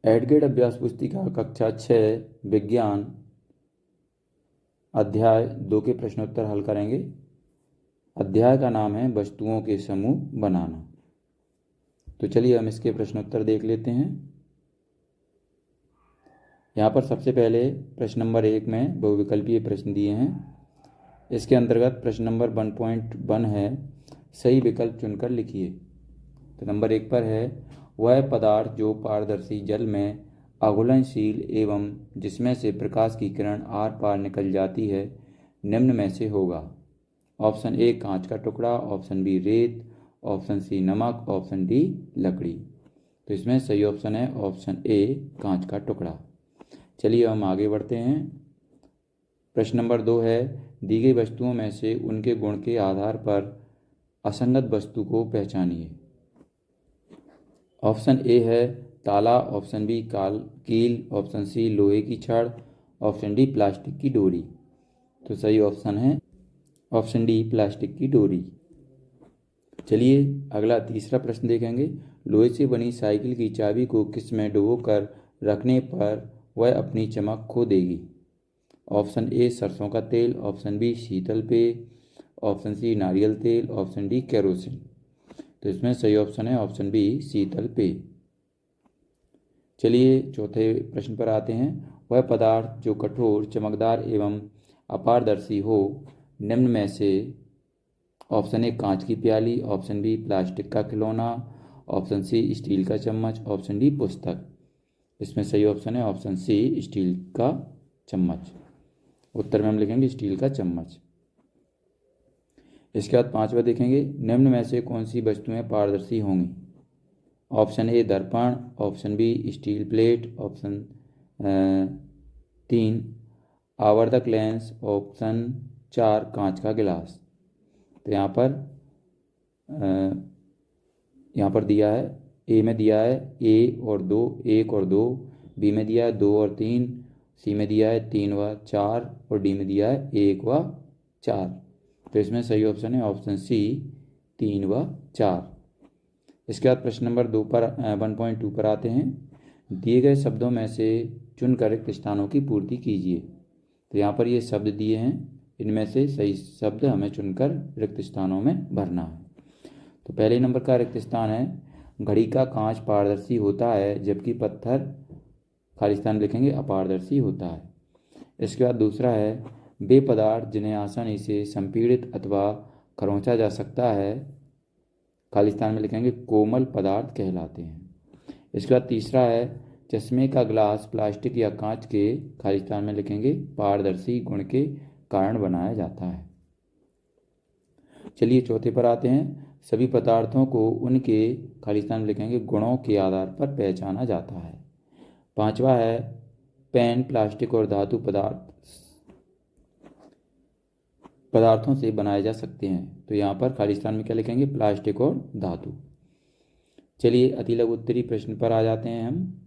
एडगेड अभ्यास पुस्तिका कक्षा 6 विज्ञान अध्याय 2 के प्रश्नोत्तर हल करेंगे। अध्याय का नाम है वस्तुओं के समूह बनाना। तो चलिए हम इसके प्रश्नोत्तर देख लेते हैं। यहाँ पर सबसे पहले प्रश्न नंबर 1 में बहुविकल्पीय प्रश्न दिए हैं। इसके अंतर्गत प्रश्न नंबर 1.1 है, सही विकल्प चुनकर लिखिए। तो नंबर 1 पर है, वह पदार्थ जो पारदर्शी जल में अघुलनशील एवं जिसमें से प्रकाश की किरण आर पार निकल जाती है, निम्न में से होगा। ऑप्शन ए कांच का टुकड़ा, ऑप्शन बी रेत, ऑप्शन सी नमक, ऑप्शन डी लकड़ी। तो इसमें सही ऑप्शन है ऑप्शन ए कांच का टुकड़ा। चलिए हम आगे बढ़ते हैं। प्रश्न नंबर 2 है, दी गई वस्तुओं में से उनके गुण के आधार पर असंगत वस्तु को पहचानिए। ऑप्शन ए है ताला, ऑप्शन बी कील, ऑप्शन सी लोहे की छड़, ऑप्शन डी प्लास्टिक की डोरी। तो सही ऑप्शन है ऑप्शन डी प्लास्टिक की डोरी। चलिए अगला तीसरा प्रश्न देखेंगे। लोहे से बनी साइकिल की चाबी को किस में डुबोकर रखने पर वह अपनी चमक खो देगी। ऑप्शन ए सरसों का तेल, ऑप्शन बी शीतल पेय, ऑप्शन सी नारियल तेल, ऑप्शन डी केरोसिन। तो इसमें सही ऑप्शन है ऑप्शन बी शीतल पेय। चलिए चौथे प्रश्न पर आते हैं। वह पदार्थ जो कठोर, चमकदार एवं अपारदर्शी हो, निम्न में से ऑप्शन ए कांच की प्याली, ऑप्शन बी प्लास्टिक का खिलौना, ऑप्शन सी स्टील का चम्मच, ऑप्शन डी पुस्तक। इसमें सही ऑप्शन है ऑप्शन सी स्टील का चम्मच। उत्तर में हम लिखेंगे स्टील का चम्मच। इसके बाद पांचवा देखेंगे, निम्न में से कौन सी वस्तुएं पारदर्शी होंगी। ऑप्शन ए दर्पण, option B steel plate, option 3 आवर्धक लेंस, ऑप्शन 4 कांच का गिलास। तो यहाँ पर दिया है, ए में दिया है ए और 2, 1 और 2, बी में दिया है 2 और 3, सी में दिया है 3 व 4 और डी में दिया है 1 व 4। तो इसमें सही ऑप्शन है ऑप्शन सी 3 व 4। इसके बाद प्रश्न नंबर 1.2 पर आते हैं। दिए गए शब्दों में से चुनकर रिक्त स्थानों की पूर्ति कीजिए। तो यहाँ पर ये शब्द दिए हैं, इनमें से सही शब्द हमें चुनकर रिक्त स्थानों में भरना है। तो पहले नंबर का रिक्त स्थान है, घड़ी का कांच पारदर्शी होता है जबकि पत्थर, खाली स्थान लिखेंगे, अपारदर्शी होता है। इसके बाद दूसरा है, वे पदार्थ जिन्हें आसानी से संपीड़ित अथवा खरोंचा जा सकता है, खाली स्थान में लिखेंगे कोमल पदार्थ कहलाते हैं। इसके बाद तीसरा है, चश्मे का ग्लास प्लास्टिक या कांच के, खाली स्थान में लिखेंगे पारदर्शी गुण के कारण बनाया जाता है। चलिए चौथे पर आते हैं, सभी पदार्थों को उनके, खाली स्थान में लिखेंगे गुणों के आधार पर पहचाना जाता है। पांचवा है, पेन प्लास्टिक और धातु पदार्थों से बनाए जा सकते हैं। तो यहाँ पर खाली स्थान में क्या लिखेंगे, प्लास्टिक और धातु। चलिए अति लघु उत्तरी प्रश्न पर आ जाते हैं हम।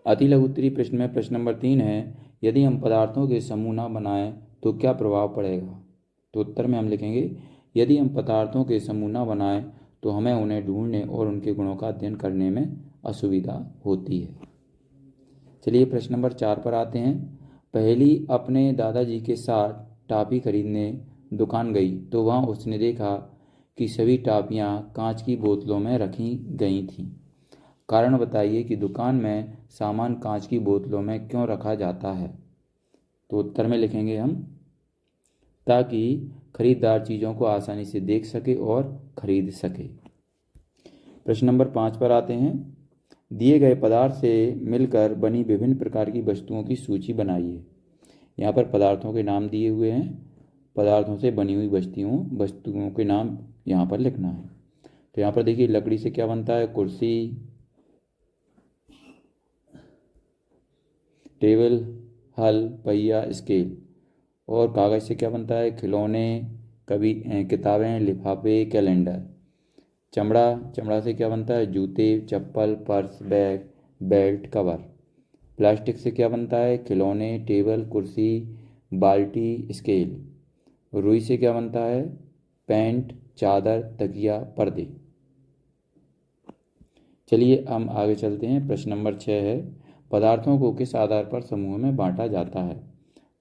अति लघु उत्तरी प्रश्न में प्रश्न नंबर 3 है, यदि हम पदार्थों के समूह न बनाएं तो क्या प्रभाव पड़ेगा। तो उत्तर में हम लिखेंगे, यदि हम पदार्थों के समूह न बनाएं तो हमें उन्हें ढूंढने और उनके गुणों का अध्ययन करने में असुविधा होती है। चलिए प्रश्न नंबर 4 पर आते हैं। पहेली अपने दादाजी के साथ टॉफी खरीदने दुकान गई तो वहाँ उसने देखा कि सभी टॉफियाँ कांच की बोतलों में रखी गई थीं। कारण बताइए कि दुकान में सामान कांच की बोतलों में क्यों रखा जाता है। तो उत्तर में लिखेंगे हम, ताकि खरीदार चीज़ों को आसानी से देख सके और खरीद सके। प्रश्न नंबर 5 पर आते हैं। दिए गए पदार्थ से मिलकर बनी विभिन्न प्रकार की वस्तुओं की सूची बनाइए। यहाँ पर पदार्थों के नाम दिए हुए हैं, पदार्थों से बनी हुई वस्तुओं के नाम यहाँ पर लिखना है। तो यहाँ पर देखिए, लकड़ी से क्या बनता है, कुर्सी, टेबल, हल, पहिया, स्केल। और कागज़ से क्या बनता है, खिलौने, कभी किताबें, लिफाफे, कैलेंडर। चमड़ा से क्या बनता है, जूते, चप्पल, purse, bag, belt, cover. Plastic से क्या बनता है, खिलौने, टेबल, कुर्सी, बाल्टी, स्केल। रुई से क्या बनता है, पैंट, चादर, तकिया, पर्दे। चलिए हम आगे चलते हैं। प्रश्न नंबर 6 है, पदार्थों को किस आधार पर समूह में बांटा जाता है?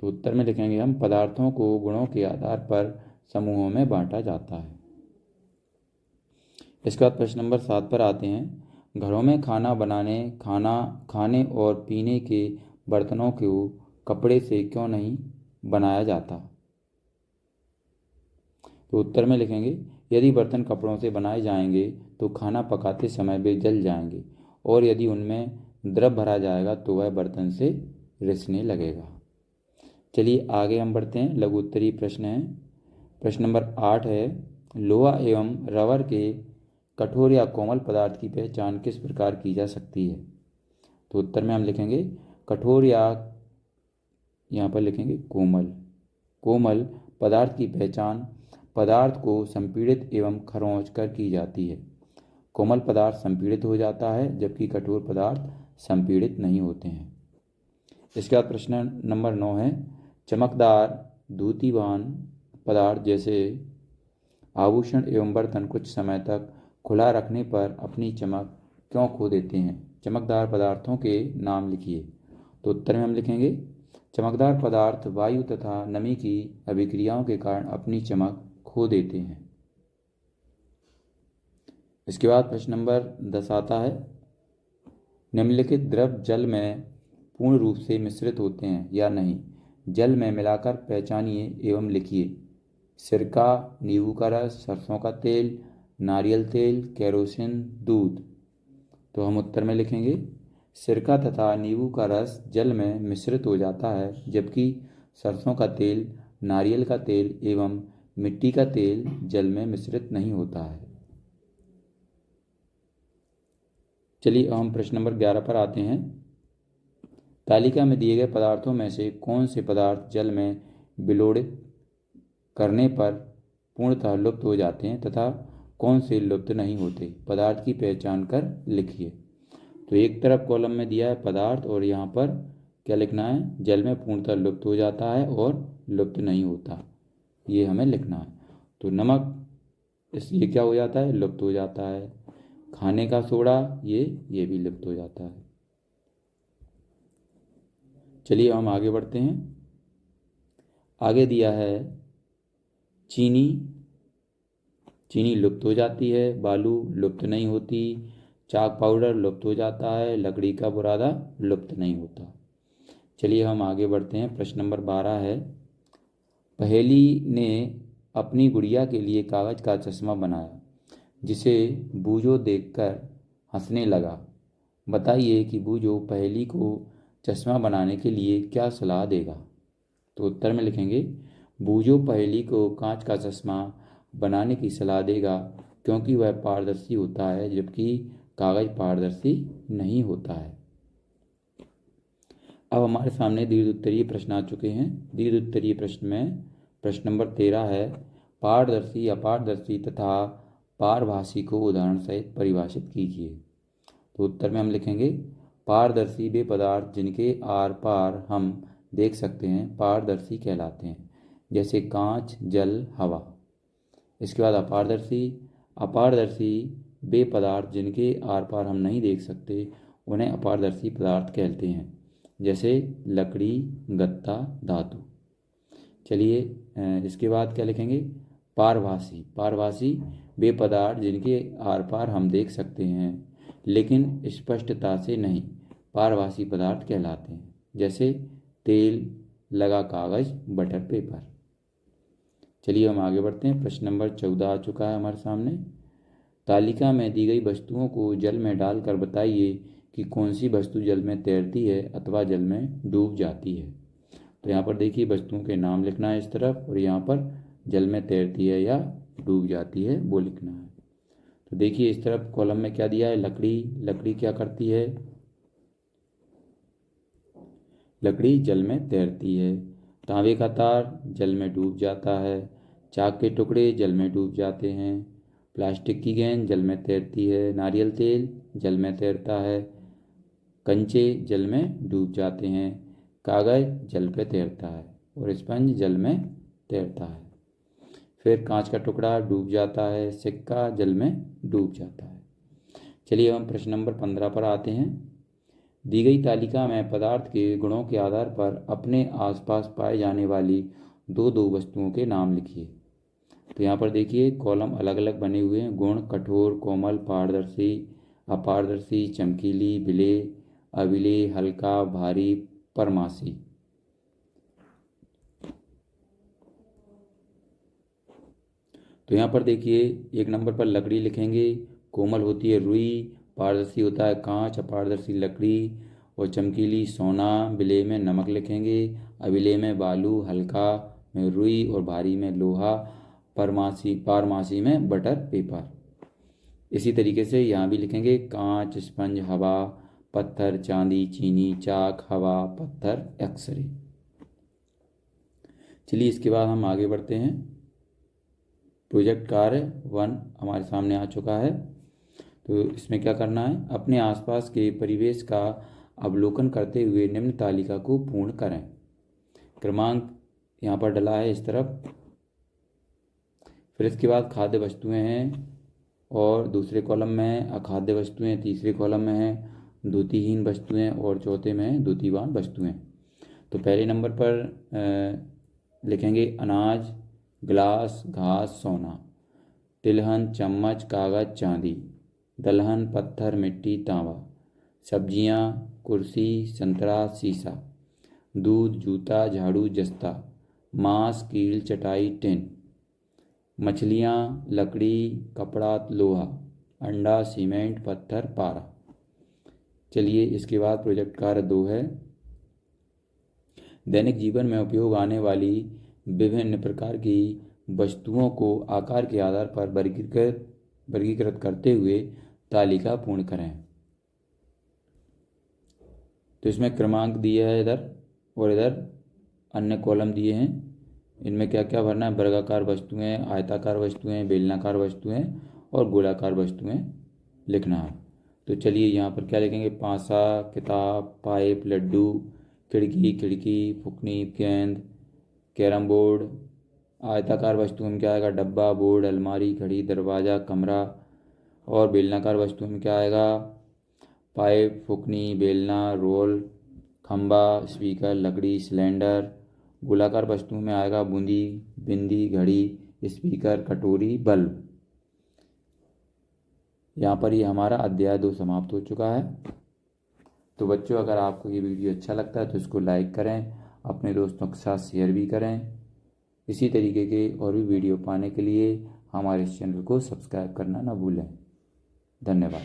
तो उत्तर में लिखेंगे हम, पदार्थों को गुणों के आधार पर समूहों में बांटा जाता है। इसके बाद प्रश्न नंबर 7 पर आते हैं, घरों में खाना बनाने, खाने और पीने के बर्तनों को कपड़े से क्यों नहीं बनाया जाता? तो उत्तर में लिखेंगे, यदि बर्तन कपड़ों से बनाए जाएंगे तो खाना पकाते समय वे जल जाएंगे, और यदि उनमें द्रव भरा जाएगा तो वह बर्तन से रिसने लगेगा। चलिए आगे हम बढ़ते हैं। लघु उत्तरीय प्रश्न है। प्रश्न नंबर 8 है, लोहा एवं रबर के कठोर या कोमल पदार्थ की पहचान किस प्रकार की जा सकती है? तो उत्तर में हम लिखेंगे कठोर, या यहाँ पर लिखेंगे कोमल। कोमल पदार्थ की पहचान पदार्थ को संपीड़ित एवं खरोंच कर की जाती है। कोमल पदार्थ संपीड़ित हो जाता है, जबकि कठोर पदार्थ संपीड़ित नहीं होते हैं। इसके बाद प्रश्न नंबर 9 है, चमकदार द्युतिवान पदार्थ जैसे आभूषण एवं बर्तन कुछ समय तक खुला रखने पर अपनी चमक क्यों खो देते हैं? चमकदार पदार्थों के नाम लिखिए। तो उत्तर में हम लिखेंगे, चमकदार पदार्थ वायु तथा नमी की अभिक्रियाओं के कारण अपनी चमक खो देते हैं। इसके बाद प्रश्न नंबर 10 आता है, निम्नलिखित द्रव जल में पूर्ण रूप से मिश्रित होते हैं या नहीं? जल में मिलाकर पहचानिए एवं लिखिए। सिरका, नींबू का रस, सरसों का तेल, नारियल तेल, केरोसिन, दूध। तो हम उत्तर में लिखेंगे, सिरका तथा नींबू का रस जल में मिश्रित हो जाता है, जबकि सरसों का तेल, नारियल का तेल एवं मिट्टी का तेल जल में मिश्रित नहीं होता है। चलिए हम प्रश्न नंबर 11 पर आते हैं। तालिका में दिए गए पदार्थों में से कौन से पदार्थ जल में विलोड़ित करने पर पूर्णतः लुप्त हो जाते हैं तथा कौन से लुप्त नहीं होते? पदार्थ की पहचान कर लिखिए। तो एक तरफ कॉलम में दिया है पदार्थ, और यहाँ पर क्या लिखना है? जल में पूर्णतः लुप्त हो जाता है और लुप्त नहीं होता, ये हमें लिखना है। तो नमक, इसलिए क्या हो जाता है? लुप्त हो जाता है। खाने का सोडा, ये भी लुप्त हो जाता है। चलिए हम आगे बढ़ते हैं। आगे दिया है चीनी, चीनी लुप्त हो जाती है। बालू लुप्त नहीं होती। चाक पाउडर लुप्त हो जाता है। लकड़ी का बुरादा लुप्त नहीं होता। चलिए हम आगे बढ़ते हैं। प्रश्न नंबर 12 है, पहेली ने अपनी गुड़िया के लिए कागज का चश्मा बनाया, जिसे बूझो देखकर हंसने लगा। बताइए कि बूझो पहेली को चश्मा बनाने के लिए क्या सलाह देगा? तो उत्तर में लिखेंगे, बूझो पहेली को कांच का चश्मा बनाने की सलाह देगा, क्योंकि वह पारदर्शी होता है, जबकि कागज पारदर्शी नहीं होता है। अब हमारे सामने दीर्घ उत्तरीय प्रश्न आ चुके हैं। दीर्घ उत्तरीय प्रश्न में प्रश्न नंबर 13 है, पारदर्शी, अपारदर्शी तथा पारभासी को उदाहरण सहित परिभाषित कीजिए। तो उत्तर में हम लिखेंगे, पारदर्शी वे पदार्थ जिनके आर पार हम देख सकते हैं पारदर्शी कहलाते हैं, जैसे कांच, जल, हवा। इसके बाद अपारदर्शी, अपारदर्शी वे पदार्थ जिनके आर पार हम नहीं देख सकते उन्हें अपारदर्शी पदार्थ कहते हैं, जैसे लकड़ी, गत्ता, धातु। चलिए इसके बाद क्या लिखेंगे? पारभासी, पारभासी वे पदार्थ जिनके आर पार हम देख सकते हैं लेकिन स्पष्टता से नहीं, पारभासी पदार्थ कहलाते हैं, जैसे तेल, लगा कागज, बटर पेपर। चलिए हम आगे बढ़ते हैं। प्रश्न नंबर 14 आ चुका है हमारे सामने। तालिका में दी गई वस्तुओं को जल में डालकर बताइए कि कौन सी वस्तु जल में तैरती है अथवा जल में डूब जाती है। तो यहाँ पर देखिए वस्तुओं के नाम लिखना है इस तरफ, और यहाँ पर जल में तैरती है या डूब जाती है वो लिखना है। तो देखिए इस तरफ कॉलम में क्या दिया है? लकड़ी, लकड़ी क्या करती है? लकड़ी जल में तैरती है। तांबे का तार जल में डूब जाता है। चाक के टुकड़े जल में डूब जाते हैं। प्लास्टिक की गेंद जल में तैरती है। नारियल तेल जल में तैरता है। कंचे जल में डूब जाते हैं। कागज जल पे तैरता है और स्पंज जल में तैरता है। फिर कांच का टुकड़ा डूब जाता है। सिक्का जल में डूब जाता है। चलिए हम प्रश्न नंबर 15 पर आते हैं। दी गई तालिका में पदार्थ के गुणों के आधार पर अपने आसपास पाए जाने वाली दो दो वस्तुओं के नाम लिखिए। तो यहाँ पर देखिए कॉलम अलग अलग बने हुए हैं। गुण: कठोर, कोमल, पारदर्शी, अपारदर्शी, चमकीली, विलेय, अविलेय, हल्का, भारी, परमासी। तो यहाँ पर देखिए एक नंबर पर लकड़ी लिखेंगे। कोमल होती है रुई, पारदर्शी होता है कांच, अपारदर्शी लकड़ी और चमकीली सोना। विलेय में नमक लिखेंगे। अविलेय में बालू, हल्का में रुई और भारी में लोहा। पारमासी में बटर पेपर। इसी तरीके से यहाँ भी लिखेंगे कांच, स्पंज, हवा, पत्थर, चांदी, चीनी, चाक, हवा, पत्थर, एक्सरे। चलिए इसके बाद हम आगे बढ़ते हैं। प्रोजेक्ट कार्य 1 हमारे सामने आ चुका है। तो इसमें क्या करना है, अपने आसपास के परिवेश का अवलोकन करते हुए निम्न तालिका को पूर्ण करें। क्रमांक यहाँ पर डला है इस तरफ। फिर इसके बाद खाद्य वस्तुएं हैं और दूसरे कॉलम में है अखाद्य वस्तुएं, तीसरे कॉलम में है द्युतिहीन वस्तुएं और चौथे में है द्युतिवान वस्तुएं। तो पहले नंबर पर लिखेंगे अनाज, गिलास, घास, सोना। तिलहन, चम्मच, कागज, चांदी। दलहन, पत्थर, मिट्टी, तांबा। सब्जियां, कुर्सी, संतरा, शीशा। दूध, जूता, झाड़ू, जस्ता। मांस, कील, चटाई, टिन। मछलियां, लकड़ी, कपड़ा, लोहा। अंडा, सीमेंट, पत्थर, पारा। चलिए इसके बाद प्रोजेक्ट कार्य 2 है। दैनिक जीवन में उपयोग आने वाली विभिन्न प्रकार की वस्तुओं को आकार के आधार पर वर्गीकृत करते हुए तालिका पूर्ण करें। तो इसमें क्रमांक दिया है इधर और इधर अन्य कॉलम दिए हैं। इनमें क्या क्या भरना है, वर्गाकार वस्तुएं, आयताकार वस्तुएं, बेलनाकार वस्तुएं और गोलाकार वस्तुएं लिखना है। तो चलिए यहाँ पर क्या लिखेंगे, पासा, किताब, पाइप, लड्डू, खिड़की, फुकनी, गेंद, कैरम बोर्ड। आयताकार वस्तुओं में क्या आएगा, डब्बा, बोर्ड, अलमारी, घड़ी, दरवाज़ा, कमरा। और बेलनाकार वस्तुओं में क्या आएगा, पाइप, फुकनी, बेलना, रोल, खंबा, स्पीकर, लकड़ी, सिलेंडर। गोलाकार वस्तुओं में आएगा बूंदी, बिंदी, घड़ी, स्पीकर, कटोरी, बल्ब। यहाँ पर ही हमारा अध्याय 2 समाप्त हो चुका है। तो बच्चों अगर आपको ये वीडियो अच्छा लगता है तो इसको लाइक करें, अपने दोस्तों के साथ शेयर भी करें। इसी तरीके के और भी वीडियो पाने के लिए हमारे इस चैनल को सब्सक्राइब करना ना भूलें। धन्यवाद।